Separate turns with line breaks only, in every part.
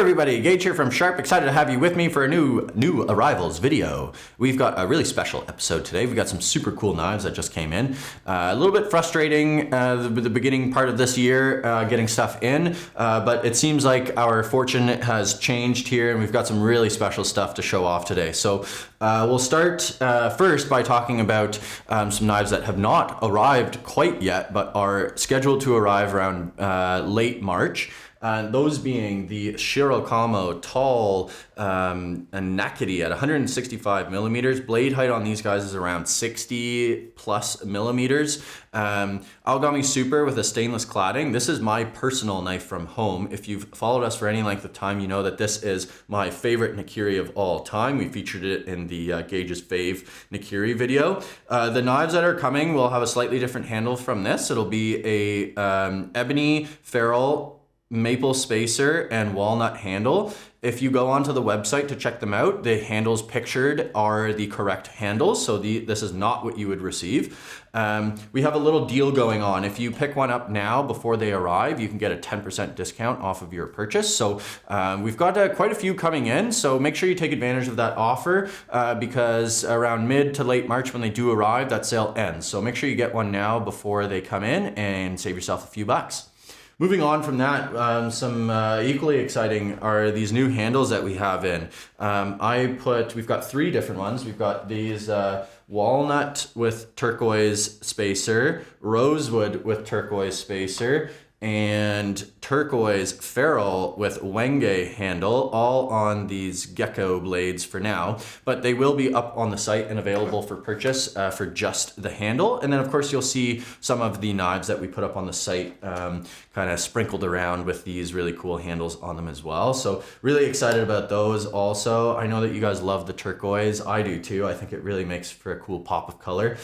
everybody, Gage here from Sharp. Excited to have you with me for a new arrivals video. We've got a really special episode today. We've got some super cool knives that just came in. A little bit frustrating the beginning part of this year getting stuff in, but it seems like our fortune has changed here and we've got some really special stuff to show off today. So we'll start first by talking about some knives that have not arrived quite yet, but are scheduled to arrive around late March. Those being the Shiro Kamo tall Nakedi at 165 millimeters. Blade height on these guys is around 60 plus millimeters. Aogami Super with a stainless cladding. This is my personal knife from home. If you've followed us for any length of time, you know that this is my favorite Nakiri of all time. We featured it in the Gage's Fave Nakiri video. The knives that are coming will have a slightly different handle from this. It'll be a ebony ferrule maple spacer and walnut handle. If you go onto the website to check them out, the handles pictured are the correct handles, so this is not what you would receive. We have a little deal going on. If you pick one up now before they arrive, you can get a 10% discount off of your purchase. So we've got quite a few coming in, so make sure you take advantage of that offer because around mid to late March when they do arrive, that sale ends. So make sure you get one now before they come in and save yourself a few bucks. Moving on from that, some equally exciting are these new handles that we have in. We've got three different ones. We've got these walnut with turquoise spacer, rosewood with turquoise spacer, and turquoise ferrule with wenge handle, all on these gecko blades for now, but they will be up on the site and available for purchase for just the handle. And then of course you'll see some of the knives that we put up on the site kind of sprinkled around with these really cool handles on them as well. So really excited about those also. I know that you guys love the turquoise. I do too. I think it really makes for a cool pop of color.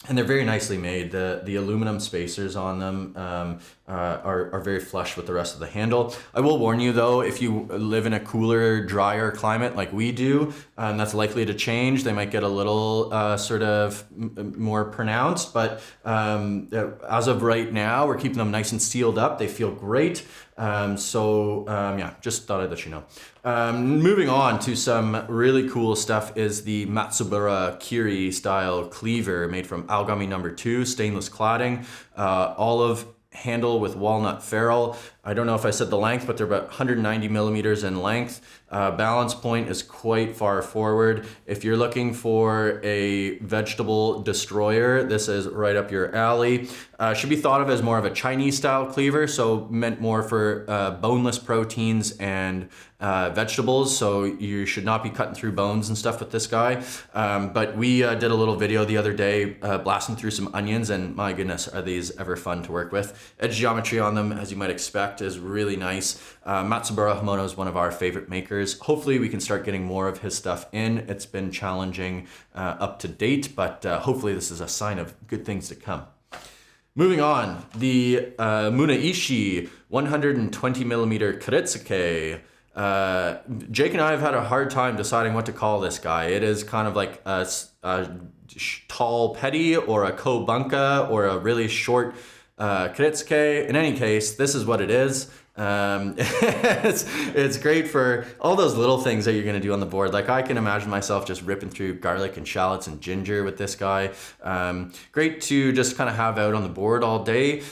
And they're very nicely made. The aluminum spacers on them are very flush with the rest of the handle. I will warn you though, if you live in a cooler, drier climate like we do, that's likely to change. They might get a little sort of more pronounced, but as of right now, we're keeping them nice and sealed up. They feel great. Yeah, just thought I'd let you know. Moving on to some really cool stuff is the Matsubara Kiri style cleaver made from Aogami No. 2 stainless cladding, olive handle with walnut ferrule. I don't know if I said the length, but they're about 190 millimeters in length. Balance point is quite far forward. If you're looking for a vegetable destroyer, this is right up your alley. Should be thought of as more of a Chinese style cleaver, so meant more for boneless proteins and vegetables, so you should not be cutting through bones and stuff with this guy. But we did a little video the other day blasting through some onions, and my goodness, are these ever fun to work with. Edge geometry on them, as you might expect, is really nice. Matsubara Hamono is one of our favorite makers. Hopefully we can start getting more of his stuff in. It's been challenging up to date, but hopefully this is a sign of good things to come. Moving on, the Muneishi 120 millimeter Karetsuke. Jake and I have had a hard time deciding what to call this guy. It is kind of like a tall petty or a kobunka or a really short Karetsuke. In any case, this is what it is. It's great for all those little things that you're going to do on the board. Like I can imagine myself just ripping through garlic and shallots and ginger with this guy. Great to just kind of have out on the board all day.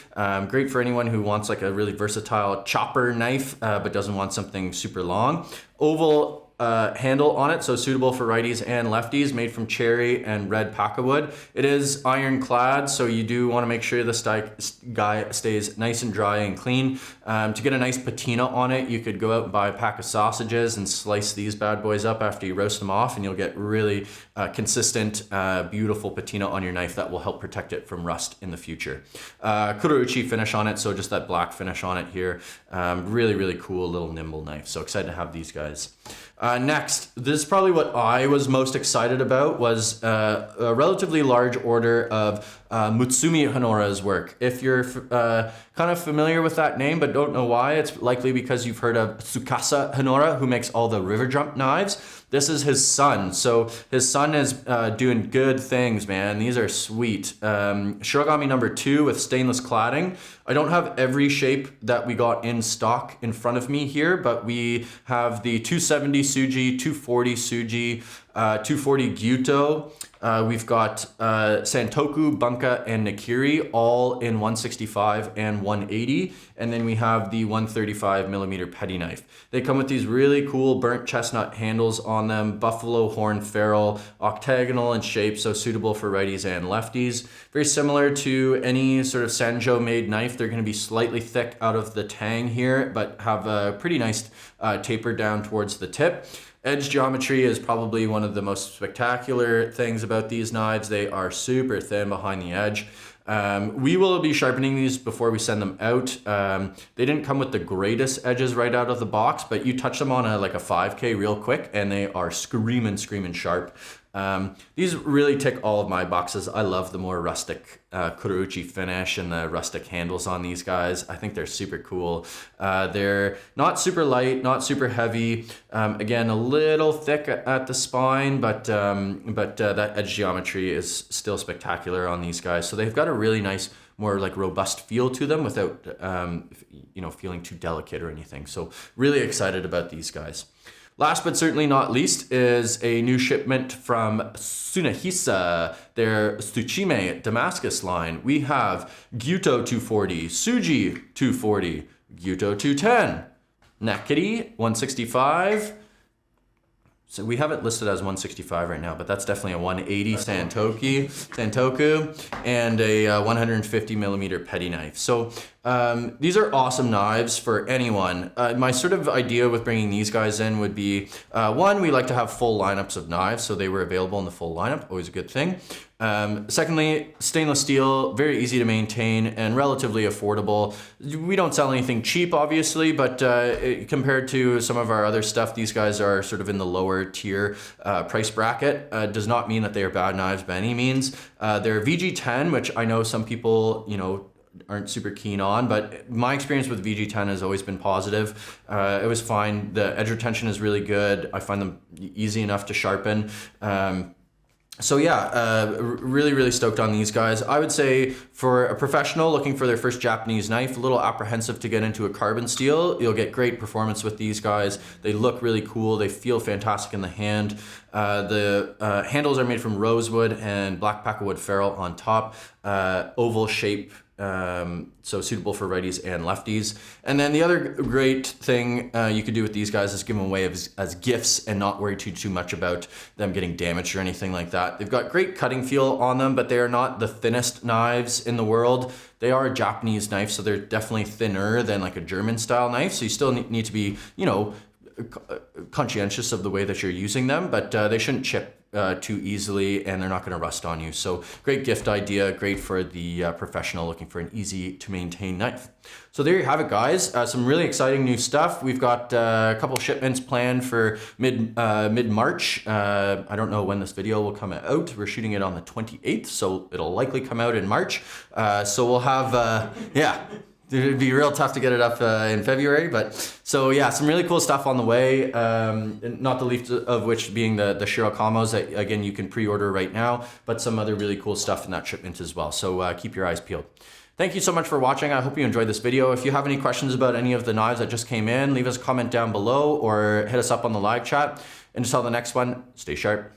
Great for anyone who wants like a really versatile chopper knife, but doesn't want something super long. Oval handle on it, so suitable for righties and lefties, made from cherry and red paca wood. It is ironclad, so you do want to make sure this guy stays nice and dry and clean. To get a nice patina on it, you could go out and buy a pack of sausages and slice these bad boys up after you roast them off, and you'll get really consistent, beautiful patina on your knife that will help protect it from rust in the future. Kurouchi finish on it, so just that black finish on it here. Really, really cool little nimble knife. So excited to have these guys. Next, this is probably what I was most excited about, was a relatively large order of Mutsumi Hinoura's work. If you're kind of familiar with that name, but don't know why. It's likely because you've heard of Tsukasa Hinoura, who makes all the river jump knives. This is his son. So his son is doing good things, man. These are sweet. Shirogami number 2 with stainless cladding. I don't have every shape that we got in stock in front of me here, but we have the 270 Tsuji, 240 Tsuji, 240 Gyuto. We've got Santoku, Bunka, and Nakiri all in 165 and 180. And then we have the 135 millimeter petty knife. They come with these really cool burnt chestnut handles on them, buffalo horn ferrule, octagonal in shape, so suitable for righties and lefties. Very similar to any sort of Sanjo made knife. They're going to be slightly thick out of the tang here, but have a pretty nice taper down towards the tip. Edge geometry is probably one of the most spectacular things about these knives. They are super thin behind the edge. We will be sharpening these before we send them out. They didn't come with the greatest edges right out of the box, but you touch them on like a 5K real quick and they are screaming sharp. These really tick all of my boxes. I love the more rustic kurouchi finish and the rustic handles on these guys. I think they're super cool. They're not super light, not super heavy. Again, a little thick at the spine, but that edge geometry is still spectacular on these guys. So they've got a really nice, more like robust feel to them without feeling too delicate or anything. So really excited about these guys. Last but certainly not least is a new shipment from Tsunehisa, their Tsuchime Damascus line. We have Gyuto 240, Tsuji 240, Gyuto 210, Nakiri 165. So we have it listed as 165 right now, but that's definitely a 180 Santoku, and a 150 millimeter petty knife. So these are awesome knives for anyone. My sort of idea with bringing these guys in would be, one, we like to have full lineups of knives, so they were available in the full lineup, always a good thing. Secondly, stainless steel, very easy to maintain and relatively affordable. We don't sell anything cheap, obviously, but compared to some of our other stuff, these guys are sort of in the lower tier price bracket. Does not mean that they are bad knives by any means. They're VG10, which I know some people, aren't super keen on, but my experience with VG10 has always been positive. It was fine. The edge retention is really good. I find them easy enough to sharpen. So yeah, really, really stoked on these guys. I would say for a professional looking for their first Japanese knife, a little apprehensive to get into a carbon steel, you'll get great performance with these guys. They look really cool. They feel fantastic in the hand. The handles are made from rosewood and black packawood ferrule on top, oval shape. So suitable for righties and lefties. And then the other great thing you could do with these guys is give them away as gifts and not worry too much about them getting damaged or anything like that. They've got great cutting feel on them, but they are not the thinnest knives in the world. They are a Japanese knife, so they're definitely thinner than like a German style knife. So you still need to be, conscientious of the way that you're using them, but they shouldn't chip too easily, and they're not going to rust on you. So great gift idea, great for the professional looking for an easy to maintain knife. So there you have it, guys. Some really exciting new stuff. We've got a couple shipments planned for mid-March. I don't know when this video will come out. We're shooting it on the 28th, so it'll likely come out in March. So we'll have, it'd be real tough to get it up in February, but so yeah, some really cool stuff on the way. Not the least of which being the Shiro Kamos that again you can pre-order right now, but some other really cool stuff in that shipment as well. So keep your eyes peeled. Thank you so much for watching. I hope you enjoyed this video. If you have any questions about any of the knives that just came in, leave us a comment down below or hit us up on the live chat. And until the next one, stay sharp.